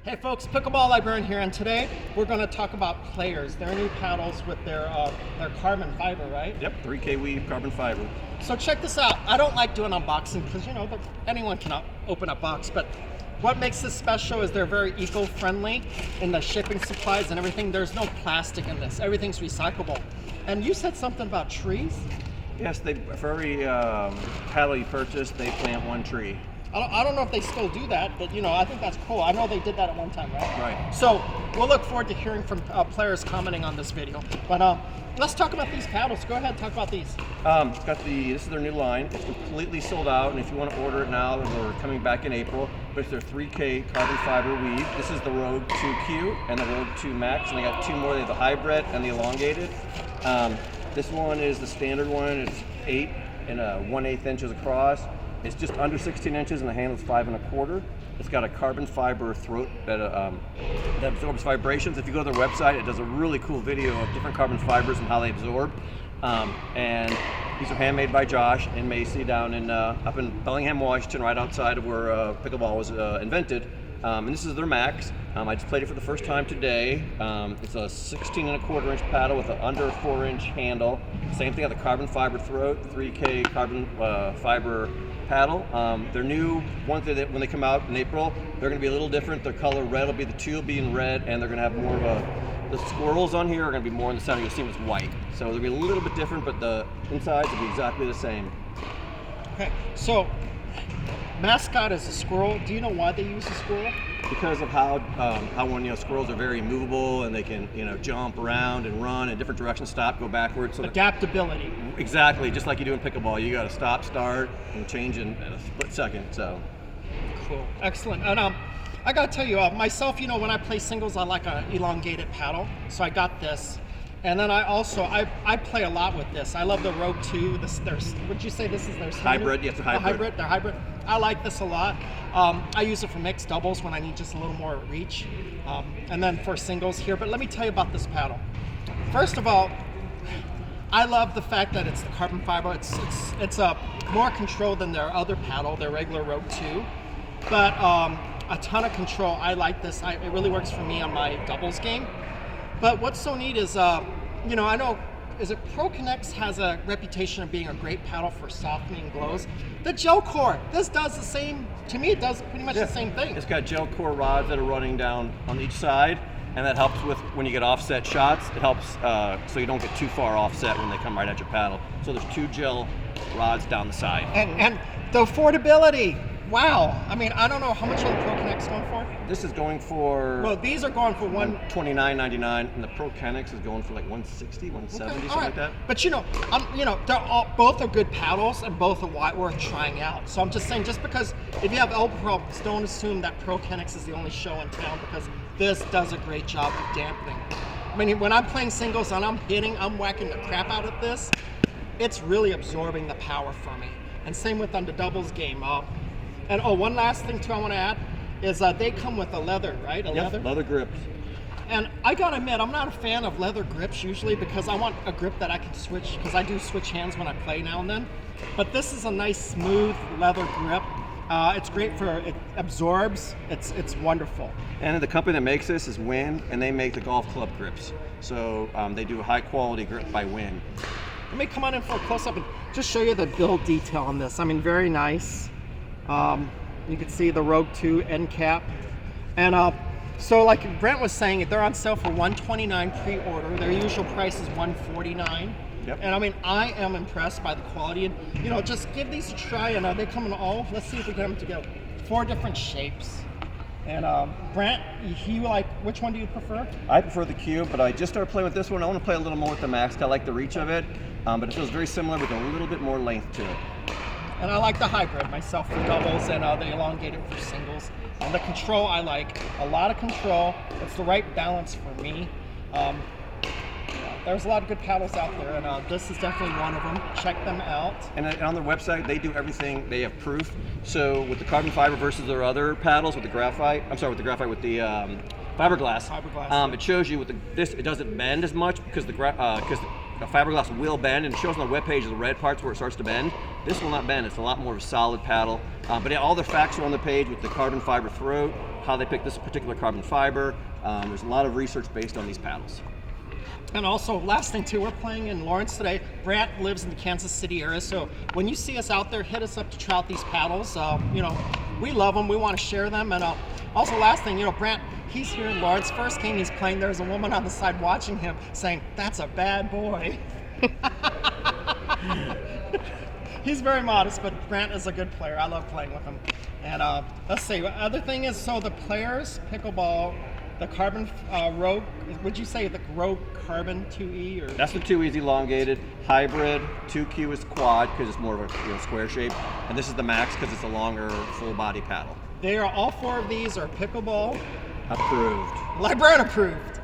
Hey folks, Pickleball Librarian here, and today we're going to talk about Players, their new paddles with their carbon fiber, right? Yep, 3K weave carbon fiber. So check this out. I don't like doing unboxing because, you know, anyone can open a box, but what makes this special is they're very eco-friendly in the shipping supplies and everything. There's no plastic in this. Everything's recyclable. And you said something about trees? Yes, for every paddle you purchase, they plant one tree. I don't know if they still do that, but you know, I think that's cool. I know they did that at one time, right? Right. So we'll look forward to hearing from players commenting on this video. But let's talk about these paddles. Go ahead and talk about these. This is their new line. It's completely sold out, and if you want to order it now, we're coming back in April. But it's their 3K carbon fiber weave. This is the Rogue2Q and the Rogue2 Max, and they got two more. They have the hybrid and the elongated. This one is the standard one. It's 8 and 1/8 inches across. It's just under 16 inches and the handle's 5 1/4. It's got a carbon fiber throat that absorbs vibrations. If you go to their website, it does a really cool video of different carbon fibers and how they absorb. And these are handmade by Josh and Macy down in up in Bellingham, Washington, right outside of where pickleball was invented. And this is their Max. I just played it for the first time today. It's a 16 1/4 inch paddle with an under 4 inch handle. Same thing, got the carbon fiber throat, 3K carbon fiber paddle. Their new ones that when they come out in April, they're going to be a little different. Their color red will be the tube being red, and they're going to have more of the squirrels on here are going to be more in the center. You'll see them as white. So they'll be a little bit different, but the insides will be exactly the same. Okay, so mascot is a squirrel. Do you know why they use a squirrel? Because of how when squirrels are very movable and they can jump around and run in different directions, stop, go backwards. So adaptability. Exactly, just like you do in pickleball. You got to stop, start, and change in a split second. So cool, excellent. And I got to tell you, myself, when I play singles, I like an elongated paddle. So I got this. And then I play a lot with this. I love the Rogue 2. Would you say this is their hybrid? Yes, a hybrid. They're hybrid. I like this a lot. I use it for mixed doubles when I need just a little more reach, and then for singles here. But let me tell you about this paddle. First of all, I love the fact that it's the carbon fiber. It's a more control than their other paddle, their regular Rogue 2, but a ton of control. I like this. It really works for me on my doubles game. But what's so neat is, I know, ProKennex has a reputation of being a great paddle for softening glows. The Gel-Core, this does the same, to me it does pretty much the same thing. It's got Gel-Core rods that are running down on each side, and that helps with when you get offset shots. It helps so you don't get too far offset when they come right at your paddle. So there's 2 gel rods down the side. And the affordability. Wow. I mean, I don't know how much are the ProKennex going for? This is going for... Well, these are going for $129.99, and the ProKennex is going for like $160, $170, something like that. But they're both are good paddles, and both are worth trying out. So I'm just saying, just because if you have elbow problems, don't assume that ProKennex is the only show in town, because this does a great job of dampening. I mean, when I'm playing singles and I'm whacking the crap out of this, it's really absorbing the power for me. And same with on the doubles game. And one last thing too I want to add is they come with a leather, right? Leather grips. And I gotta admit, I'm not a fan of leather grips usually because I want a grip that I can switch, because I do switch hands when I play now and then. But this is a nice smooth leather grip. It's great it absorbs. It's wonderful. And the company that makes this is Win, and they make the golf club grips. So they do a high quality grip by Win. Let me come on in for a close up and just show you the build detail on this. I mean, very nice. You can see the Rogue 2 end cap. And so like Brent was saying, they're on sale for $129 pre-order. Their usual price is $149. Yep. And I mean, I am impressed by the quality. And just give these a try. And they come in let's see if we get them together. 4 different shapes. And Brent, which one do you prefer? I prefer the Cube, but I just started playing with this one. I want to play a little more with the Max. I like the reach of it, but it feels very similar with a little bit more length to it. And I like the hybrid myself for doubles, and the elongated for singles. And the control I like. A lot of control. It's the right balance for me. There's a lot of good paddles out there, and this is definitely one of them. Check them out. And on their website, they do everything. They have proof. So with the carbon fiber versus their other paddles with the graphite, with the fiberglass. It shows you with this, it doesn't bend as much because the fiberglass will bend, and it shows on the webpage the red parts where it starts to bend. This will not bend. It's a lot more of a solid paddle. But all the facts are on the page with the carbon fiber throat, how they picked this particular carbon fiber. There's a lot of research based on these paddles. And also, last thing too, we're playing in Lawrence today. Brandt lives in the Kansas City area, so when you see us out there, hit us up to try out these paddles. You know, we love them. We want to share them. And also, last thing, you know, Brandt, he's here in Lawrence. First game he's playing, there's a woman on the side watching him saying, "That's a bad boy." He's very modest, but Brandt is a good player. I love playing with him. And let's see, the other thing is, so the players, Pickleball, the carbon Rogue, would you say the Rogue Carbon 2E? Or? That's the 2E's elongated. Hybrid, 2Q is quad because it's more of a square shape. And this is the Max because it's a longer full body paddle. They are, all four of these are Pickleball Approved. Librarian approved.